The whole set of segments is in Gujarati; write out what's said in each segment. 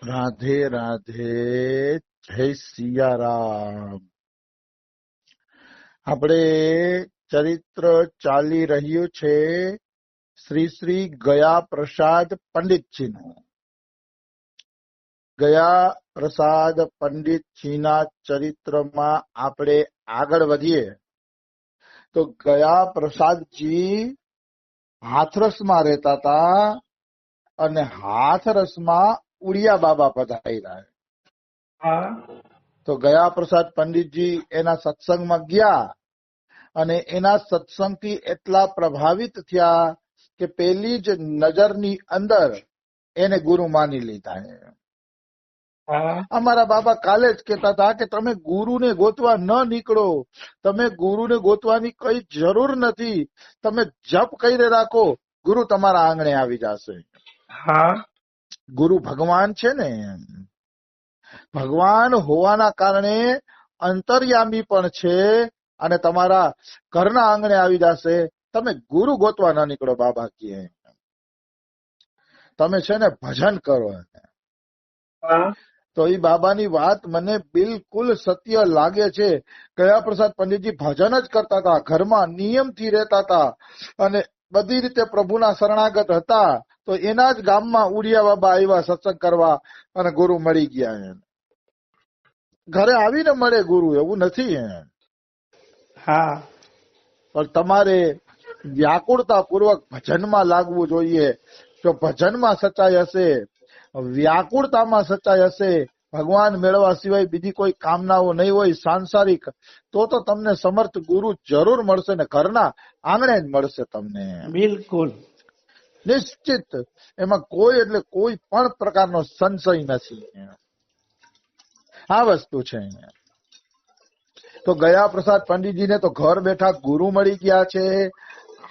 રાધે રાધે, જય સિયારામ. આપણે ચરિત્ર ચાલી રહ્યું છે શ્રી શ્રી ગયા પ્રસાદ પંડિતજીનું. ગયા પ્રસાદ પંડિતજીના ચરિત્રમાં આપણે આગળ વધીએ તો ગયા પ્રસાદજી હાથરસમાં રહેતા હતા અને હાથરસમાં ઉડિયા બાબા પધાર્યા. તો ગયા પ્રસાદ પંડિતજી એના સત્સંગમાં ગયા અને એના સત્સંગથી એટલા પ્રભાવિત થયા કે પેલી જ નજરની અંદર એને ગુરુ માની લીધા. અમારા બાબા કાલે જ કહેતા હતા કે તમે ગુરુને ગોતવા ન નીકળો, તમે ગુરુને ગોતવાની કઈ જરૂર નથી, તમે જપ કરી રાખો, ગુરુ તમારા આંગણે આવી જશે. ગુરુ ભગવાન છે ને, ભગવાન હોવાના કારણે અંતર્યામી પણ છે અને તમારા ઘરના આંગણે આવી જશે. તમે ગુરુ ગોતવા ન નીકળો. બાબા કહે તમે છે ને ભજન કરો. તો એ બાબાની વાત મને બિલકુલ સત્ય લાગે છે. ગયા પ્રસાદ પંડિતજી ભજન જ કરતા હતા, ઘરમાં નિયમથી રહેતા હતા અને બધી રીતે પ્રભુના શરણાગત હતા. તો એના જ ગામમાં ઉડિયા બાબા આવ્યા સત્સંગ કરવા અને ગુરુ મળી ગયા. ઘરે આવીને મળે ગુરુ, એવું નથી. પણ તમારે વ્યાકુળતા પૂર્વક ભજનમાં લાગવું જોઈએ. જો ભજનમાં સચ્ચાઈ હશે, વ્યાકુળતામાં સચ્ચાઈ હશે, ભગવાન મેળવવા સિવાય બીજી કોઈ કામનાઓ નહીં હોય સાંસારિક, તો તમને સમર્થ ગુરુ જરૂર મળશે ને ઘરના આંગણે જ મળશે તમને. બિલકુલ નિશ્ચિત. એમાં કોઈ એટલે કોઈ પણ પ્રકારનો સંશય નથી. આ વસ્તુ છે. તો ગયા પ્રસાદ પંડિતજીને તો ઘર બેઠા ગુરુ મળી ગયા છે.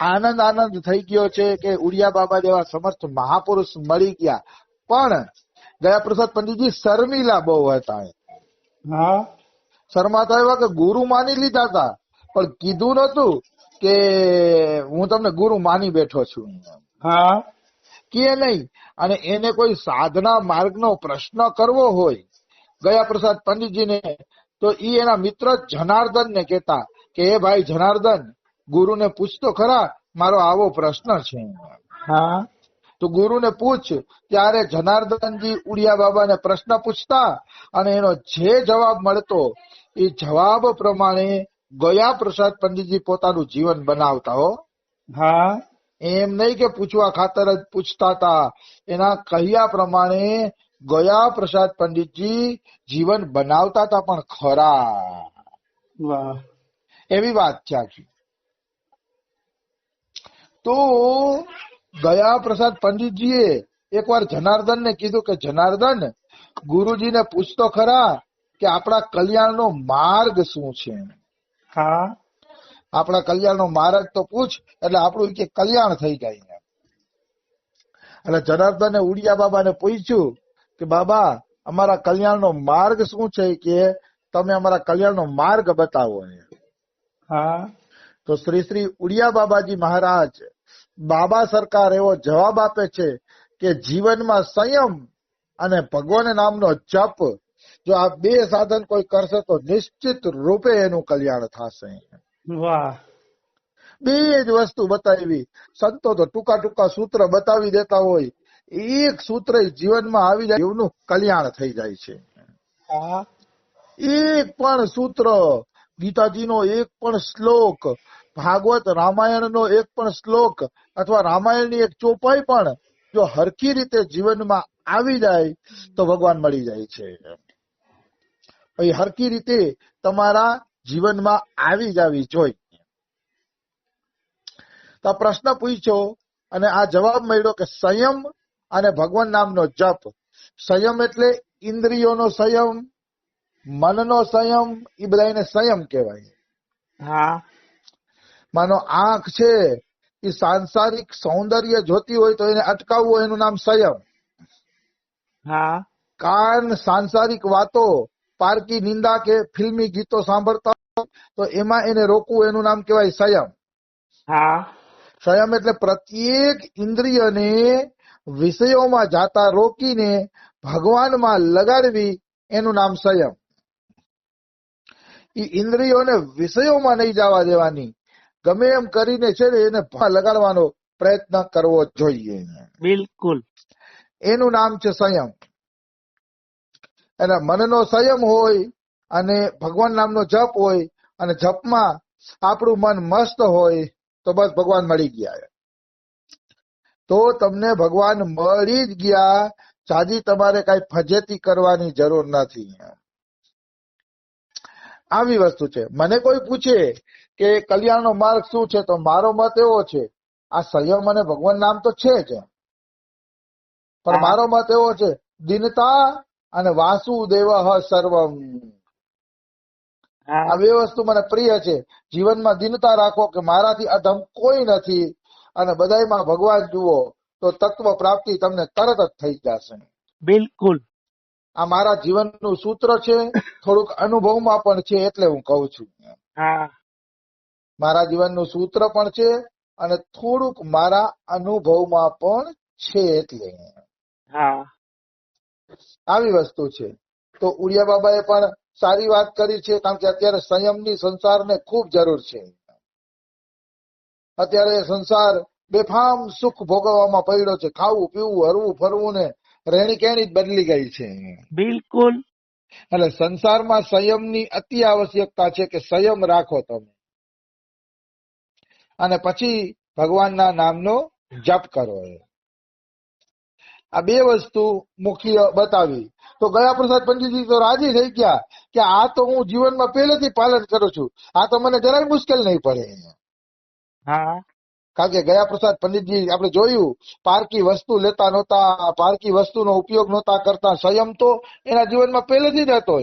આનંદ થઈ ગયો છે કે ઉડિયા બાબા જેવા સમર્થ મહાપુરુષ મળી ગયા. પણ ગયા પ્રસાદ પંડિતજી શર્મિલા બહુ હતા. શર્માતા એવા કે ગુરુ માની લીધા હતા પણ કીધું નતું કે હું તમને ગુરુ માની બેઠો છું. કે નહીં. અને એને કોઈ સાધના માર્ગનો પ્રશ્ન કરવો હોય ગયા પ્રસાદ પંડિતજીને, તો ઈ એના મિત્ર જનાર્દન ને કહેતા કે હે ભાઈ જનાર્દન, ગુરુને પૂછતો ખરા, મારો આવો પ્રશ્ન છે. તો ગુરુને પૂછ. ત્યારે જનાર્દનજી ઉડિયા બાબાને પ્રશ્ન પૂછતા અને એનો જે જવાબ મળતો એ જવાબ પ્રમાણે ગયા પ્રસાદ પંડિતજી પોતાનું જીવન બનાવતા. હો એમ નહીં કે પૂછવા ખાતર જ પૂછતા હતા. એના કહ્યા પ્રમાણે ગયા પ્રસાદ પંડિતજી જીવન બનાવતા હતા પણ ખરા. એવી વાત છે આખી. તો ગયા પ્રસાદ પંડિતજીએ એકવાર જનાર્દન ને કીધું કે જનાર્દન, ગુરુજીને પૂછતો ખરા કે આપણા કલ્યાણનો માર્ગ શું છે. આપણા કલ્યાણનો માર્ગ તો પૂછ એટલે આપણું કે કલ્યાણ થઈ જાય. એટલે જનાર્દને ઉડિયા બાબાને પૂછ્યું કે બાબા, અમારા કલ્યાણનો માર્ગ શું છે, કે તમે અમારા કલ્યાણનો માર્ગ બતાવો. તો શ્રી શ્રી ઉડિયા બાબાજી મહારાજ બાબા સરકાર એવો જવાબ આપે છે કે જીવનમાં સંયમ અને ભગવાન નામનો જપ, જો આ બે સાધન કોઈ કરશે તો નિશ્ચિત રૂપે એનું કલ્યાણ થશે. બે જ વસ્તુ બતાવી. સંતો તો ટૂંકા સૂત્ર બતાવી દેતા હોય, એક સૂત્ર જીવનમાં આવી જાય એનું કલ્યાણ થઈ જાય છે. એક પણ સૂત્ર, ગીતાજીનો એક પણ શ્લોક, ભાગવત રામાયણનો એક પણ શ્લોક અથવા રામાયણની એક ચોપાઈ પણ જો હરખી રીતે જીવનમાં આવી જાય તો ભગવાન મળી જાય છે. હરખી રીતે તમારા જીવનમાં આવી જવી જોઈએ. તો આ પ્રશ્ન પૂછ્યો અને આ જવાબ મળ્યો કે સંયમ અને ભગવાન નામનો જપ. સંયમ એટલે ઇન્દ્રિયોનો સંયમ, મનનો સંયમ, એ બધાને સંયમ કહેવાય. માનો આંખ છે એ સાંસારિક સૌંદર્ય જોતી હોય તો એને અટકાવવું, એનું નામ સંયમ. કાન સાંસારિક વાતો, પારકી નિંદા કે ફિલ્મી ગીતો સાંભળતા તો એમાં એને રોકવું, એનું નામ કહેવાય સંયમ. સંયમ એટલે પ્રત્યેક ઇન્દ્રિયને વિષયોમાં જાતા રોકીને ભગવાનમાં લગાડવી એનું નામ સંયમ. એ ઇન્દ્રિયોને વિષયોમાં નહીં જવા દેવાની, ગમે એમ કરીને છે ને એને લગાડવાનો પ્રયત્ન કરવો જોઈએ. બિલકુલ. એનું નામ છે સંયમ. એના મનનો સંયમ હોય અને ભગવાન નામનો જપ હોય અને જપમાં આપણું મન મસ્ત હોય તો બસ ભગવાન મળી ગયા. તો તમને ભગવાન મળી જ ગયા. સાજી તમારે કઈ ફજેતી કરવાની જરૂર નથી. આવી વસ્તુ છે. મને કોઈ પૂછે કે કલ્યાણનો માર્ગ શું છે, તો મારો મત એવો છે, આ સંયમ અને ભગવાન નામ તો છે જ, પણ મારો મત એવો છે, દિનતા અને વાસુદેવ સર્વમ. આ બે વસ્તુ મને પ્રિય છે. જીવનમાં દિનતા રાખો કે મારાથી અધમ કોઈ નથી અને બધાયમાં ભગવાન જુઓ તો તત્વ પ્રાપ્તિ તમને તરત જ થઈ જશે. બિલકુલ. આ મારા જીવનનું સૂત્ર છે. થોડુંક અનુભવમાં પણ છે એટલે હું કહું છું. મારા જીવનનું સૂત્ર પણ છે અને થોડુંક મારા અનુભવમાં પણ છે એટલે આવી વસ્તુ છે. તો ઉડિયા બાબાએ પણ સારી વાત કરી છે, કારણ કે અત્યારે સંયમની સંસારને ખૂબ જરૂર છે. અત્યારે સંસાર બેફામ સુખ ભોગવવામાં પડ્યો છે. ખાવું પીવું હરવું ફરવું ને રહેણી કેણી જ બદલી ગઈ છે. બિલકુલ. એટલે સંસારમાં સંયમની અતિ આવશ્યકતા છે કે સંયમ રાખો તમે અને પછી ભગવાનના નામનો જપ કરો. આ બે વસ્તુ મુખ્ય બતાવી. તો ગયા પ્રસાદ પંડિતજી તો રાજી થઈ ગયા કે આ તો હું જીવનમાં પહેલેથી પાલન કરું છું, આ તો મને જરાય મુશ્કેલ નહીં પડે. કારણ કે ગયા પ્રસાદ પંડિતજી આપણે જોયું, પારકી વસ્તુ લેતા નહોતા, પારકી વસ્તુનો ઉપયોગ નહોતા કરતા. સંયમ તો એના જીવનમાં પહેલેથી જ હતો.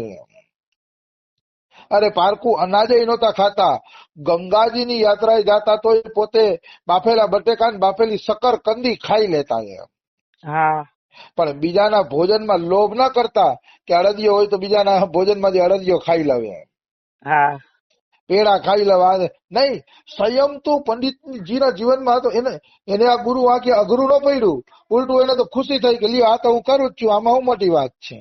અરે પારકું અનાજે નહોતા ખાતા. ગંગાજીની યાત્રાએ જાતા તો પોતે બાફેલા બટેકા ને બાફેલી શક્કર કંદી ખાઈ લેતા. પણ બીજાના ભોજનમાં લોભ ના કરતા કે અડદિયો હોય તો બીજાના ભોજનમાંથી અડદિયો ખાઈ લવે, પેડા ખાઈ લેવા. નહીં, સંયમ તો પંડિતજીના જીવનમાં હતો. એને આ ગુરુ વાંકે અઘરું ન પડ્યું, ઉલટું એને તો ખુશી થઈ કે લ્યો આ તો હું કરું જ છું, આમાં શું મોટી વાત છે.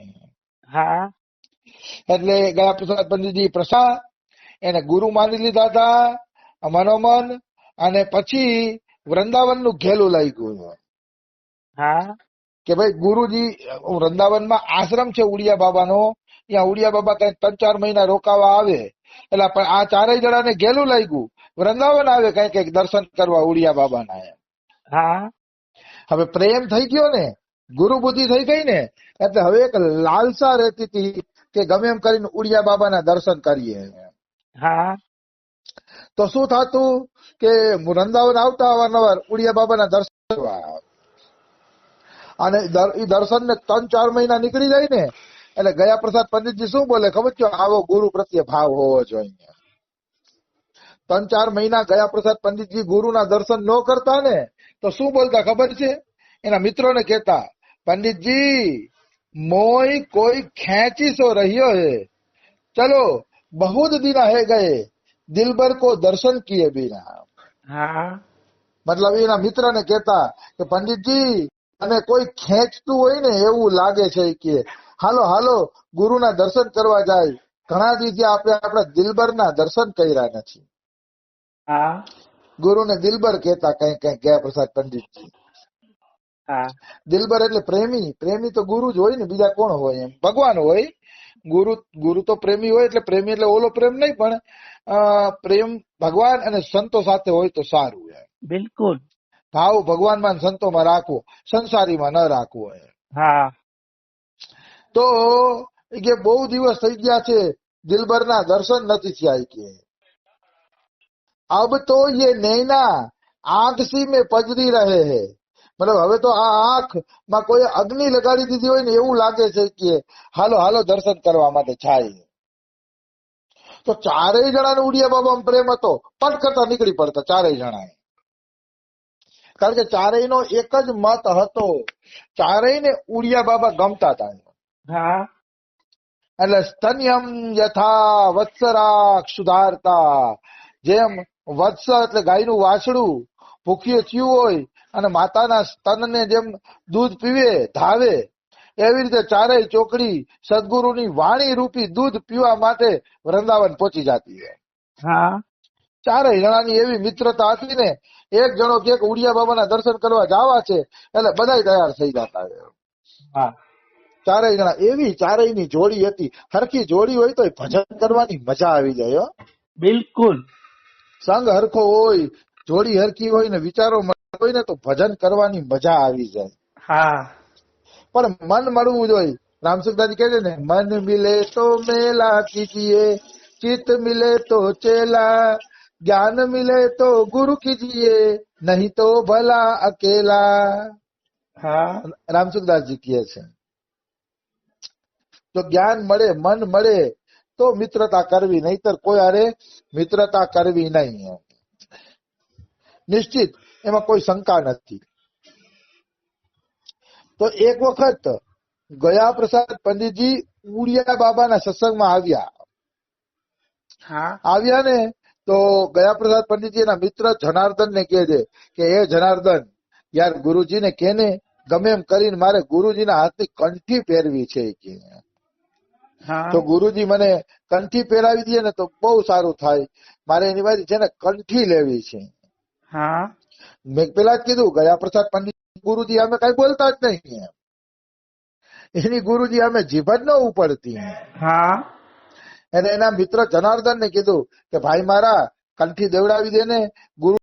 એટલે ગયા પ્રસાદ પંડિતજી પ્રસાદ એને ગુરુ માની લીધા હતા મનોમન. અને પછી વૃંદાવનનું ઘેલું લઈ ગયું કે ભાઈ ગુરુજી, વૃંદાવનમાં આશ્રમ છે ઉડિયા બાબાનો, ત્યાં ઉડિયા બાબા કઈ 3-4 મહિના રોકાવા આવે. એટલે આ ચારેય જણાને ઘેલું લાગ્યું, વૃંદાવન આવે કઈક દર્શન કરવા ઉડિયા બાબાના. હવે પ્રેમ થઈ ગયો ને, ગુરુ બુદ્ધિ થઈ ગઈ ને, એટલે હવે એક લાલસા રહેતી હતી કે ગમે એમ કરીને ઉડિયા બાબાના દર્શન કરીએ. તો શું થતું કે વૃંદાવન આવતા અવારનવાર ઉડિયા બાબાના દર્શન કરવા, અને એ દર્શન ને 3-4 મહિના નીકળી જાય ને, એટલે ગયા પ્રસાદ પંડિતજી શું બોલે ખબર છે, આવો ગુરુ પ્રત્યે ભાવ હોવો જોઈએ. 3-4 મહિના ગયા પ્રસાદ પંડિતજી ગુરુના દર્શન ન કરતા ને તો શું બોલતા ખબર છે? એના મિત્રોને કહેતા, પંડિતજી મોય કોઈ ખેંચી સો રહ્યો હે, ચલો बहुत दिना है गए दिलबर को दर्शन किए बिना. મતલબ એના મિત્રને કહેતા કે પંડિતજી અને કોઈ ખેંચતું હોય ને એવું લાગે છે કે હાલો હાલો ગુરુના દર્શન કરવા જાય, ઘણા દિવસે આપણે આપણા દિલબરના દર્શન કર્યા નથી. ગુરુને દિલબર કહેતા કઈ ગયા પ્રસાદ પંડિતજી. દિલબર એટલે પ્રેમી. પ્રેમી તો ગુરુ જ હોય ને, બીજા કોણ હોય? એમ ભગવાન હોય. ગુરુ તો પ્રેમી હોય, એટલે પ્રેમી એટલે ઓલો પ્રેમ નહીં, પણ પ્રેમ ભગવાન અને સંતો સાથે હોય તો સારું. બિલકુલ. ભાવ ભગવાનમાં સંતોમાં રાખવો, સંસારીમાં ન રાખવો. તો કે બહુ દિવસ થઈ ગયા છે દિલબરના દર્શન નથી થયા કે અબ તો ये नैना आंख सी में पजरी रहे हैं. મતલબ હવે તો આ આંખ માં કોઈ અગ્નિ લગાડી દીધી હોય ને એવું લાગે છે કે હાલો હાલો દર્શન કરવા માટે જાય. તો ચારેય જણાને ઉડિયા બાબામાં પ્રેમ હતો, પટ કરતા નીકળી પડતા ચારેય જણા. કારણ કે ચારેયનો એક જ મત હતો, ચારેયને ઉડિયા બાબા ગમતા હતા. એટલે સ્તન્યમ યથા વત્સરા સુધારતા, જેમ વત્સ એટલે ગાયનું વાછડું ભૂખ્યું થયું હોય અને માતાના સ્તનને જેમ દૂધ પીવે ધાવે, એવી રીતે ચારેય ચોકડી સદગુરુની વાણી રૂપી દૂધ પીવા માટે વૃંદાવન પહોંચી જતી છે. હા ચારેય જણાની એવી મિત્રતા હતી ને, એક જણો કે ઉડિયા બાબાના દર્શન કરવા જવા છે એટલે બધાય તૈયાર થઈ જતા. હા ચારેય જણા એવી ચારેયની જોડી હતી. હરખી જોડી હોય તો ભજન કરવાની મજા આવી જાય. બિલકુલ સંગ હરખો હોય, જોડી હરખી હોય ને વિચારો મળતા હોય ને તો ભજન કરવાની મજા આવી જાય. હા પણ મન મળવું જોઈએ. રામસુખદાસજી કહે છે ને, મન મિલે તો મેલા કીજીએ, ચિત્ત મિલે તો ચેલા, જ્ઞાન મિલે તો ગુરુ કીજીએ, નહીં તો ભલા અકેલા. હા રામસુખદાસજી કહે છે. જો જ્ઞાન મળે, મન મળે તો મિત્રતા કરવી, નહીતર કોઈ હારે મિત્રતા કરવી નહીં. નિશ્ચિત, એમાં કોઈ શંકા નથી. તો એક વખત ગયા પ્રસાદ પંડિતજી ઉડિયા બાબાના સત્સંગમાં આવ્યા ને, તો ગયા પ્રસાદ પંડિતજી એના મિત્ર જનાર્દન ને કહે છે કે એ જનાર્દન, યાર ગુરુજીને કેને ગમે એમ કરીને મારે ગુરુજીના હાથની કંઠી પહેરવી છે કે, તો ગુરુજી મને કંઠી પહેરાવી દે ને તો બહુ સારું થાય, મારે એની પાસે છે ને કંઠી લેવી છે. મેં પેલા જ કીધું, ગયા પ્રસાદ પંડિત ગુરુજી અમે કઈ બોલતા જ નહીં, એની ગુરુજી અમે જીભ જ ન ઉપડતી. અને એના મિત્ર જનાર્દન ને કીધું કે ભાઈ મારા કંઠી દેવડાવી દે ને. ગુરુ